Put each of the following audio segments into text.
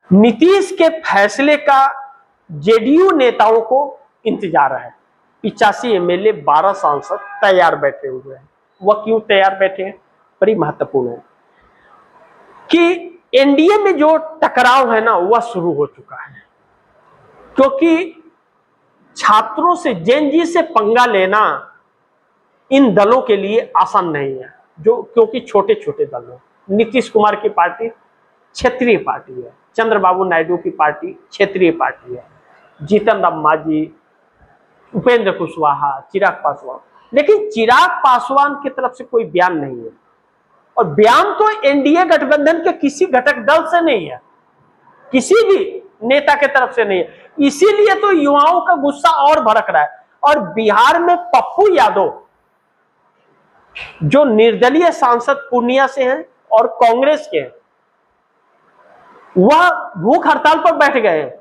नीतीश के फैसले का जेडीयू नेताओं को इंतजार है। 85 एमएलए 12 सांसद तैयार बैठे हुए हैं। वह क्यों तैयार बैठे हैं, बड़ी महत्वपूर्ण है कि एनडीए में जो टकराव है ना, वह शुरू हो चुका है। क्योंकि छात्रों से, जेन से पंगा लेना इन दलों के लिए आसान नहीं है, जो क्योंकि छोटे छोटे दल हैं। नीतीश कुमार की पार्टी क्षेत्रीय पार्टी है, चंद्रबाबू नायडू की पार्टी क्षेत्रीय पार्टी है, जीतन राम मांझी, उपेंद्र कुशवाहा, चिराग पासवान। लेकिन चिराग पासवान की तरफ से कोई बयान नहीं है, और बयान तो एनडीए गठबंधन के किसी घटक दल से नहीं है, किसी भी नेता के तरफ से नहीं है। इसीलिए तो युवाओं का गुस्सा और भड़क रहा है। और बिहार में पप्पू यादव, जो निर्दलीय सांसद पूर्णिया से हैं और कांग्रेस के हैं, वह भूख हड़ताल पर बैठ गए हैं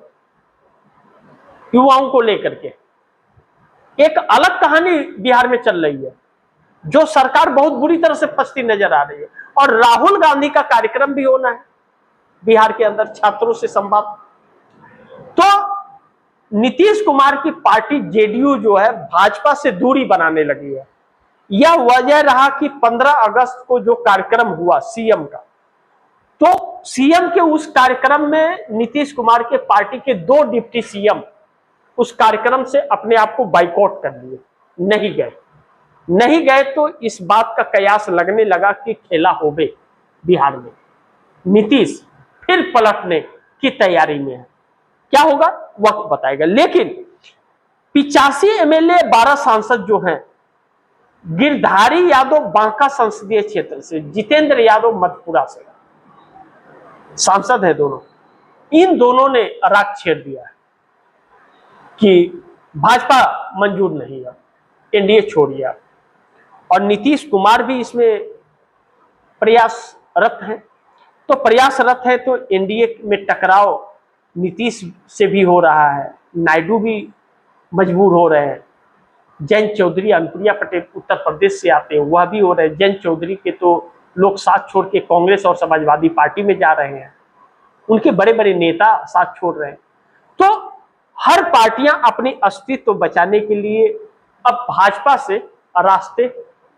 युवाओं को लेकर के। एक अलग कहानी बिहार में चल रही है, जो सरकार बहुत बुरी तरह से फंसती नजर आ रही है। और राहुल गांधी का कार्यक्रम भी होना है बिहार के अंदर, छात्रों से संवाद। तो नीतीश कुमार की पार्टी जेडीयू जो है, भाजपा से दूरी बनाने लगी है। यह वजह रहा कि 15 अगस्त को जो कार्यक्रम हुआ सीएम का, तो सीएम के उस कार्यक्रम में नीतीश कुमार के पार्टी के 2 डिप्टी सीएम उस कार्यक्रम से अपने आप को बाइकआउट कर लिए, नहीं गए। तो इस बात का कयास लगने लगा कि खेला होबे बिहार में, नीतीश फिर पलटने की तैयारी में है। क्या होगा वक्त बताएगा। लेकिन 85 एमएलए 12 सांसद जो हैं, गिरधारी यादव बांका संसदीय क्षेत्र से, जितेंद्र यादव मधेपुरा से सांसद है दोनों, इन दोनों ने राग छेड़ दिया है कि भाजपा मंजूर नहीं है, एनडीए छोड़िए। और नीतीश कुमार भी इसमें प्रयासरत हैं। तो प्रयासरत है तो एनडीए में टकराव नीतीश से भी हो रहा है, नायडू भी मजबूर हो रहे हैं। जयंत चौधरी, अनुप्रिया पटेल उत्तर प्रदेश से आते हैं, वह भी हो रहे हैं। जयंत चौधरी के तो लोग साथ छोड़ के कांग्रेस और समाजवादी पार्टी में जा रहे हैं, उनके बड़े बड़े नेता साथ छोड़ रहे हैं। तो हर पार्टियां अपनी अस्तित्व बचाने के लिए अब भाजपा से रास्ते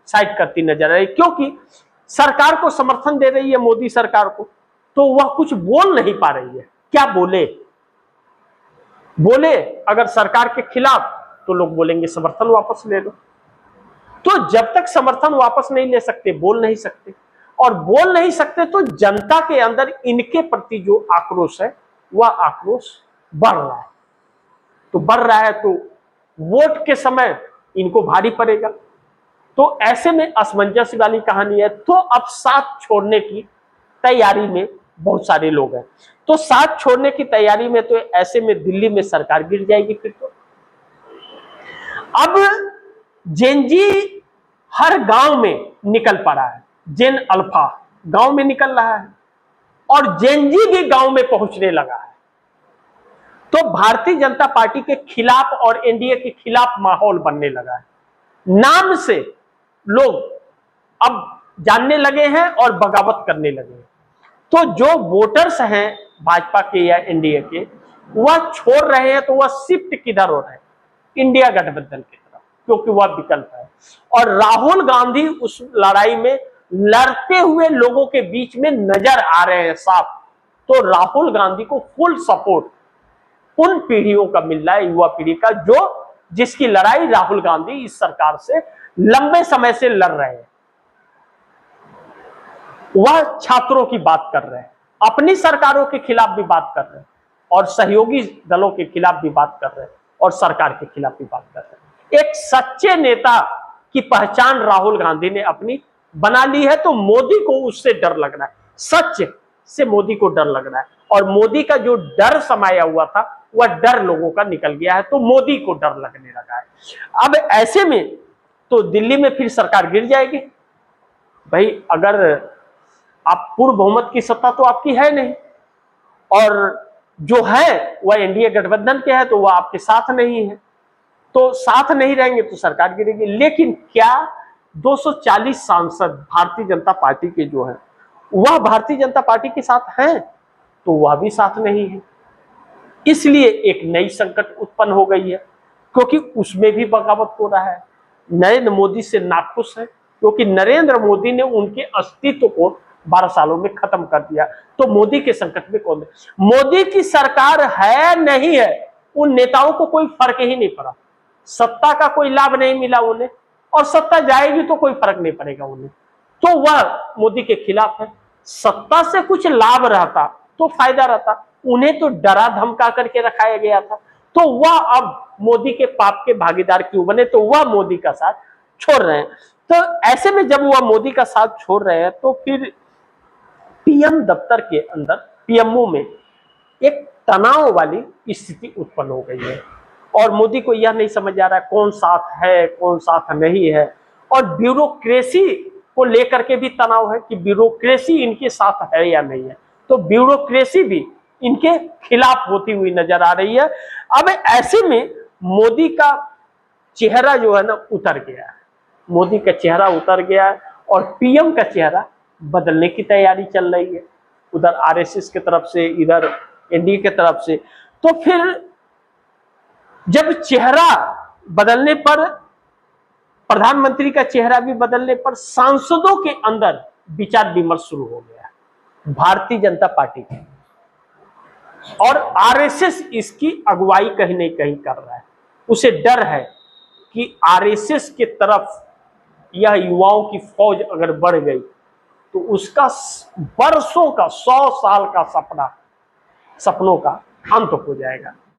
साइड करती नजर आ रही, क्योंकि सरकार को समर्थन दे रही है, मोदी सरकार को, तो वह कुछ बोल नहीं पा रही है। क्या बोले अगर सरकार के खिलाफ, तो लोग बोलेंगे समर्थन वापस ले लो। तो जब तक समर्थन वापस नहीं ले सकते, बोल नहीं सकते, और बोल नहीं सकते, तो जनता के अंदर इनके प्रति जो आक्रोश है, वह आक्रोश बढ़ रहा है। तो बढ़ रहा है तो वोट के समय इनको भारी पड़ेगा। तो ऐसे में असमंजस वाली कहानी है। तो अब साथ छोड़ने की तैयारी में बहुत सारे लोग हैं। तो साथ छोड़ने की तैयारी में, तो ऐसे में दिल्ली में सरकार गिर जाएगी फिर। तो अब जेनजी हर गांव में निकल पड़ा है, जेन अल्फा गांव में निकल रहा है, और जेनजी भी गांव में पहुंचने लगा है। तो भारतीय जनता पार्टी के खिलाफ और एनडीए के खिलाफ माहौल बनने लगा है। नाम से लोग अब जानने लगे हैं और बगावत करने लगे हैं। तो जो वोटर्स हैं भाजपा के या एनडीए के, वह छोड़ रहे हैं, तो वह शिफ्ट किधर हो रहे हैं, इंडिया गठबंधन की तरफ, क्योंकि वह विकल्प है। और राहुल गांधी उस लड़ाई में लड़ते हुए लोगों के बीच में नजर आ रहे हैं साफ। तो राहुल गांधी को फुल सपोर्ट उन पीढ़ियों का मिल रहा है, युवा पीढ़ी का, जो जिसकी लड़ाई राहुल गांधी इस सरकार से लंबे समय से लड़ रहे हैं। वह छात्रों की बात कर रहे हैं, अपनी सरकारों के खिलाफ भी बात कर रहे हैं, और सहयोगी दलों के खिलाफ भी बात कर रहे हैं, और सरकार के खिलाफ भी बात कर रहे हैं। एक सच्चे नेता की पहचान राहुल गांधी ने अपनी बना ली है। तो मोदी को उससे डर लग रहा है, सच से मोदी को डर लग रहा है। और मोदी का जो डर समाया हुआ था, वह डर लोगों का निकल गया है। तो मोदी को डर लगने लगा है। अब ऐसे में तो दिल्ली में फिर सरकार गिर जाएगी। भाई, अगर आप पूर्ण बहुमत की सत्ता तो आपकी है नहीं, और जो है वह एनडीए गठबंधन के है, तो वह आपके साथ नहीं है। तो साथ नहीं रहेंगे तो सरकार गिरेगी। लेकिन क्या 240 सांसद भारतीय जनता पार्टी के जो है, वह भारतीय जनता पार्टी के साथ हैं? तो वह भी साथ नहीं है। इसलिए एक नई संकट उत्पन्न हो गई है, क्योंकि उसमें भी बगावत हो रहा है। नरेंद्र मोदी से नाखुश है, क्योंकि नरेंद्र मोदी ने उनके अस्तित्व को 12 सालों में खत्म कर दिया। तो मोदी के संकट में कौन है? मोदी की सरकार है नहीं है, उन नेताओं को कोई फर्क ही नहीं पड़ा। सत्ता का कोई लाभ नहीं मिला उन्हें, और सत्ता जाएगी तो कोई फर्क नहीं पड़ेगा उन्हें, तो वह मोदी के खिलाफ है। सत्ता से कुछ लाभ रहता तो फायदा रहता, उन्हें तो डरा धमका करके रखाया गया था। तो वह अब मोदी के पाप के भागीदार क्यों बने? तो वह मोदी का साथ छोड़ रहे हैं। तो ऐसे में जब वह मोदी का साथ छोड़ रहे हैं, तो फिर पीएम दफ्तर के अंदर, पीएमओ में एक तनाव वाली स्थिति उत्पन्न हो गई है, और मोदी को यह नहीं समझ आ रहा है कौन साथ है कौन साथ नहीं है। और ब्यूरोक्रेसी को लेकर के भी तनाव है कि ब्यूरोक्रेसी इनके साथ है या नहीं है। तो ब्यूरोक्रेसी भी इनके खिलाफ होती हुई नजर आ रही है। अब ऐसे में मोदी का चेहरा जो है ना उतर गया है, मोदी का चेहरा उतर गया है, और पीएम का चेहरा बदलने की तैयारी चल रही है, उधर आरएसएस की तरफ से, इधर एनडीए की तरफ से। तो फिर जब चेहरा बदलने पर, प्रधानमंत्री का चेहरा भी बदलने पर, सांसदों के अंदर विचार विमर्श शुरू हो गया भारतीय जनता पार्टी के, और आरएसएस इसकी अगुवाई कहीं नहीं कहीं कर रहा है। उसे डर है कि आरएसएस के तरफ यह युवाओं की फौज अगर बढ़ गई तो उसका वर्षों का, 100 साल का सपनों का अंत हो जाएगा।